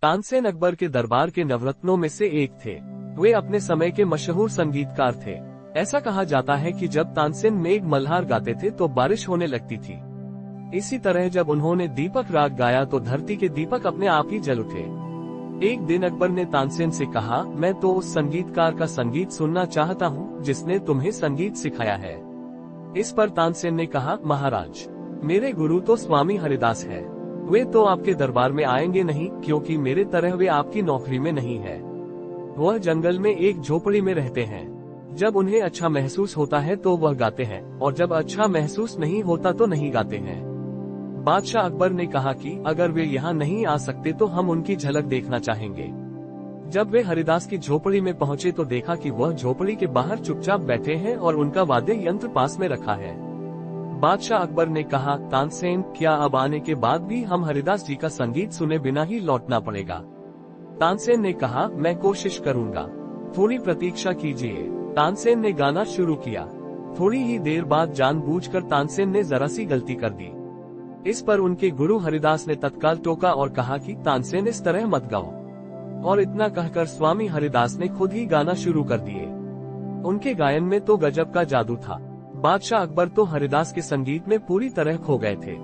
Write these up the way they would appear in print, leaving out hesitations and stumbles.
तानसेन अकबर के दरबार के नवरत्नों में से एक थे। वे अपने समय के मशहूर संगीतकार थे। ऐसा कहा जाता है कि जब तानसेन मेघ मल्हार गाते थे तो बारिश होने लगती थी। इसी तरह जब उन्होंने दीपक राग गाया तो धरती के दीपक अपने आप ही जल उठे। एक दिन अकबर ने तानसेन से कहा, मैं तो उस संगीतकार का संगीत सुनना चाहता हूँ जिसने तुम्हें संगीत सिखाया है। इस पर तानसेन ने कहा, महाराज, मेरे गुरु तो स्वामी हरिदास है। वे तो आपके दरबार में आएंगे नहीं, क्योंकि मेरे तरह वे आपकी नौकरी में नहीं है। वह जंगल में एक झोपड़ी में रहते हैं। जब उन्हें अच्छा महसूस होता है तो वह गाते हैं, और जब अच्छा महसूस नहीं होता तो नहीं गाते हैं। बादशाह अकबर ने कहा कि अगर वे यहाँ नहीं आ सकते तो हम उनकी झलक देखना चाहेंगे। जब वे हरिदास की झोपड़ी में पहुँचे तो देखा कि वह झोपड़ी के बाहर चुपचाप बैठे हैं और उनका वाद्य यंत्र पास में रखा है। बादशाह अकबर ने कहा, तानसेन, क्या अब आने के बाद भी हम हरिदास जी का संगीत सुने बिना ही लौटना पड़ेगा? तानसेन ने कहा, मैं कोशिश करूंगा, थोड़ी प्रतीक्षा कीजिए। तानसेन ने गाना शुरू किया। थोड़ी ही देर बाद जानबूझकर तानसेन ने जरा सी गलती कर दी। इस पर उनके गुरु हरिदास ने तत्काल टोका और कहा कि तानसेन, इस तरह मत गाओ। और इतना कहकर स्वामी हरिदास ने खुद ही गाना शुरू कर दिए। उनके गायन में तो गजब का जादू था। बादशाह अकबर तो हरिदास के संगीत में पूरी तरह खो गए थे।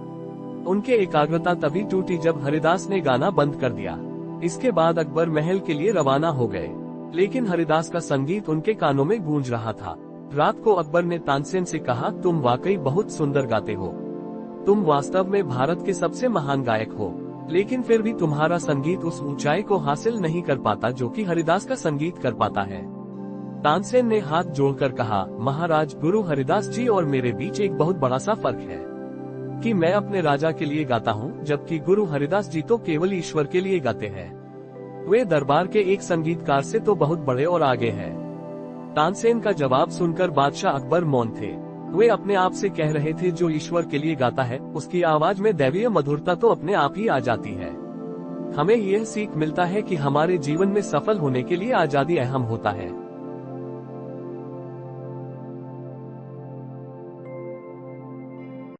उनके एकाग्रता तभी टूटी जब हरिदास ने गाना बंद कर दिया। इसके बाद अकबर महल के लिए रवाना हो गए, लेकिन हरिदास का संगीत उनके कानों में गूंज रहा था। रात को अकबर ने तानसेन से कहा, तुम वाकई बहुत सुंदर गाते हो। तुम वास्तव में भारत के सबसे महान गायक हो, लेकिन फिर भी तुम्हारा संगीत उस ऊंचाई को हासिल नहीं कर पाता जो कि हरिदास का संगीत कर पाता है। तानसेन ने हाथ जोड़कर कहा, महाराज, गुरु हरिदास जी और मेरे बीच एक बहुत बड़ा सा फर्क है कि मैं अपने राजा के लिए गाता हूँ, जबकि गुरु हरिदास जी तो केवल ईश्वर के लिए गाते हैं। वे दरबार के एक संगीतकार से तो बहुत बड़े और आगे हैं। तानसेन का जवाब सुनकर बादशाह अकबर मौन थे। वे अपने आप से कह रहे थे, जो ईश्वर के लिए गाता है उसकी आवाज में दैवीय मधुरता तो अपने आप ही आ जाती है। हमें यह सीख मिलता है कि हमारे जीवन में सफल होने के लिए आजादी अहम होता है।